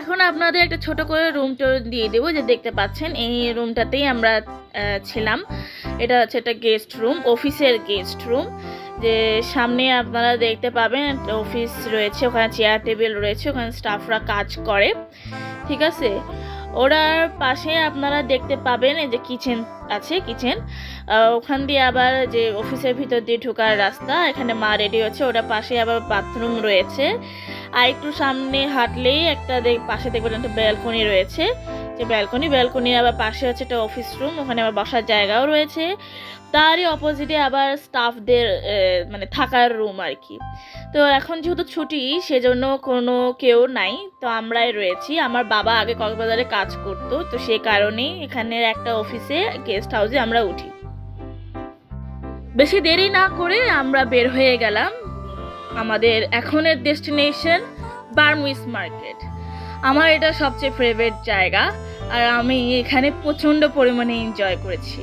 এখন আপনাদের একটা ছোট করে রুম টুর দিয়ে দেবো। যে দেখতে পাচ্ছেন এই রুমটাতেই আমরা ছিলাম। এটা হচ্ছে একটা গেস্ট রুম, অফিসের গেস্ট রুম। যে সামনে আপনারা দেখতে পাবেন একটা অফিস রয়েছে, ওখানে চেয়ার টেবিল রয়েছে, ওখানে স্টাফরা কাজ করে, ঠিক আছে। ওরার পাশে আপনারা দেখতে পাবেন এই যে কিচেন আছে, কিচেন ওখান দিয়ে আবার যে অফিসের ভিতর দিয়ে ঢোকার রাস্তা, এখানে মা রেডি হচ্ছে, ওটার পাশে আবার বাথরুম রয়েছে। আর একটু সামনে হাঁটলেই একটা পাশে দেখবেন একটা ব্যালকনি রয়েছে, যে ব্যালকনির আবার পাশে হচ্ছে একটা অফিস রুম, ওখানে আবার বসার জায়গাও রয়েছে। তারই অপোজিটে আবার স্টাফদের মানে থাকার রুম আর কি। তো এখন যেহেতু ছুটি, সেজন্য কোনো কেউ নাই, তো আমরাই রয়েছি। আমার বাবা আগে কক্সবাজারে কাজ করতো, তো সে কারণেই এখানের একটা অফিসে গেস্ট হাউসে আমরা উঠি। বেশি দেরি না করে আমরা বের হয়ে গেলাম আমাদের এখনের ডেস্টিনেশন বারমুইস মার্কেট। আমার এটা সবচেয়ে ফেভারিট জায়গা, আর আমি এখানে প্রচণ্ড পরিমাণে এনজয় করেছি।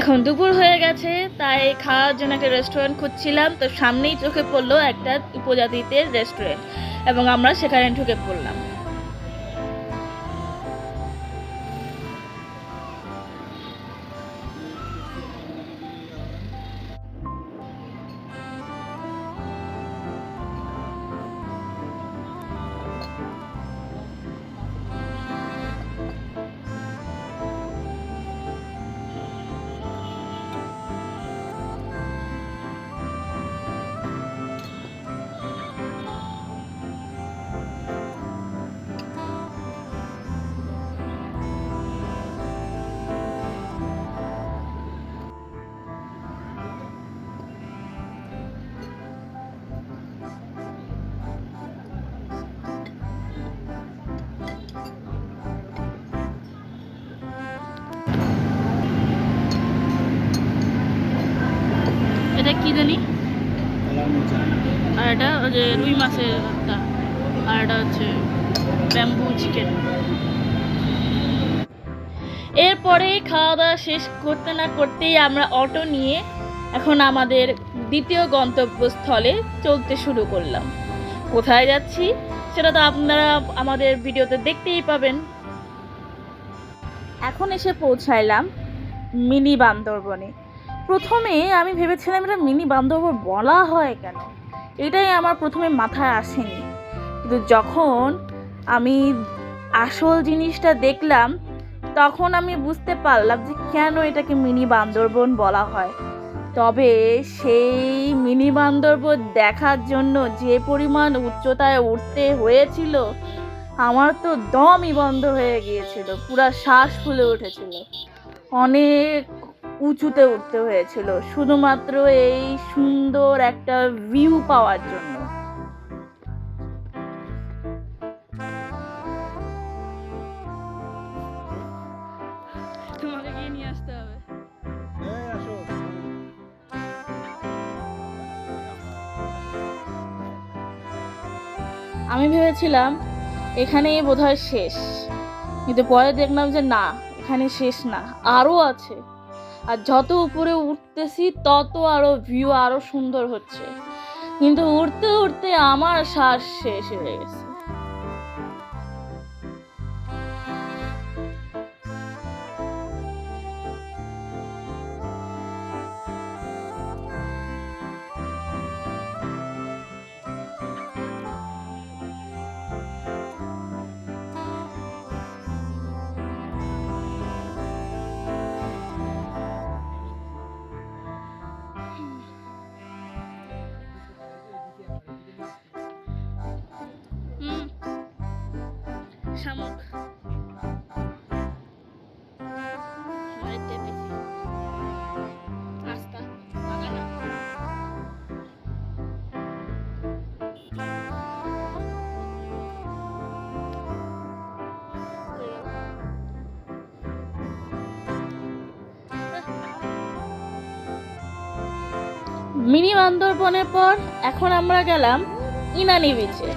এখন দুপুর হয়ে গেছে, তাই খাওয়ার জন্য একটা রেস্টুরেন্ট খুঁজছিলাম, তো সামনেই চোখে পড়লো একটা উপজাতিদের রেস্টুরেন্ট, এবং আমরা সেখানে ঢুকে পড়লাম। এটা কি জানি, আর এটা যে রুই মাছের ভর্তা, আর এটা হচ্ছে ব্যাম্বু চিকেন। এরপরে খাওয়া দাওয়া শেষ করতে না করতেই আমরা অটো নিয়ে এখন আমাদের দ্বিতীয় গন্তব্যস্থলে চলতে শুরু করলাম। কোথায় যাচ্ছি সেটা তো আপনারা আমাদের ভিডিওতে দেখতেই পাবেন। এখন এসে পৌঁছাইলাম মিনি বান্দরবনে। প্রথমে আমি ভেবেছিলাম এটা মিনি বান্দরবন বলা হয় কেন, এটাই আমার প্রথমে মাথায় আসেনি। কিন্তু যখন আমি আসল জিনিসটা দেখলাম, তখন আমি বুঝতে পারলাম যে কেন এটাকে মিনি বান্দরবন বলা হয়। তবে সেই মিনি বান্দরবন দেখার জন্য যে পরিমাণ উচ্চতায় উঠতে হয়েছিল, আমার তো দমই বন্ধ হয়ে গিয়েছিল, পুরা শ্বাস ফুলে উঠেছিল। অনেক উঁচুতে উঠতে হয়েছিল শুধুমাত্র এই সুন্দর একটা ভিউ পাওয়ার জন্য। তোমাকে গিয়ে নিয়ে আসতে হবে। আমি ভেবেছিলাম এখানেই বোধহয় শেষ, কিন্তু পরে দেখলাম যে না, এখানে শেষ না, আরও আছে। আর যত উপরে উঠতেছি তত আরো ভিউ আরো সুন্দর হচ্ছে, কিন্তু উঠতে উঠতে আমার শ্বাস শেষ হয়ে গেছে। শামুক বাড়িতে পেয়েছি। মিনি বান্দরবনের পর এখন আমরা গেলাম ইনানি বিচে।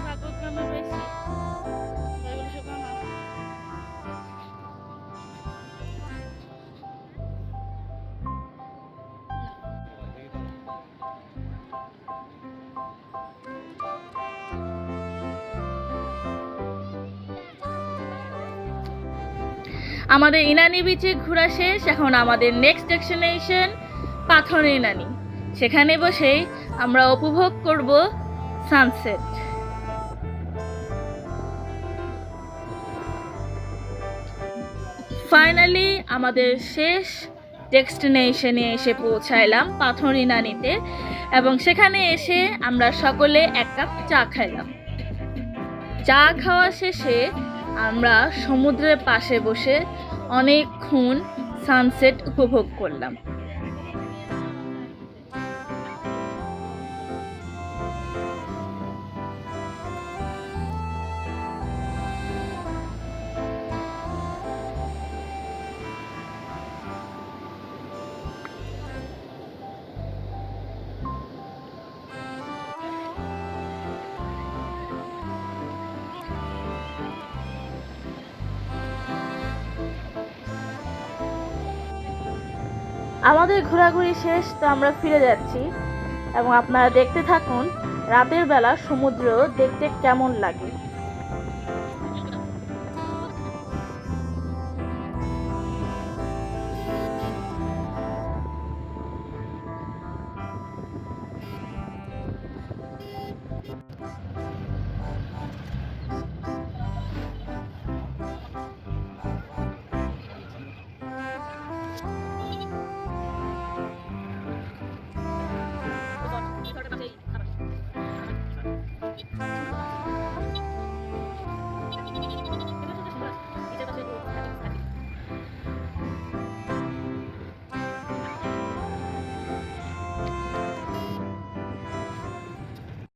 আমাদের ইনানি বিচে ঘোরা শেষ। এখন আমাদের নেক্সট ডেস্টিনেশন পাথর ইনানি। সেখানে বসেই আমরা উপভোগ করব সানসেট। ফাইনালি আমাদের শেষ ডেস্টিনেশনে এসে পৌঁছাইলাম পাথর ইনানিতে, এবং সেখানে এসে আমরা সকলে এক কাপ চা খাইলাম। চা খাওয়া শেষে আমরা সমুদ্রের পাশে বসে অনেকক্ষণ সানসেট উপভোগ করলাম। আমাদের ঘোরাঘুরি শেষ, তো আমরা ফিরে যাচ্ছি, এবং আপনারা দেখতে থাকুন রাতের বেলা সমুদ্র দেখতে কেমন লাগে।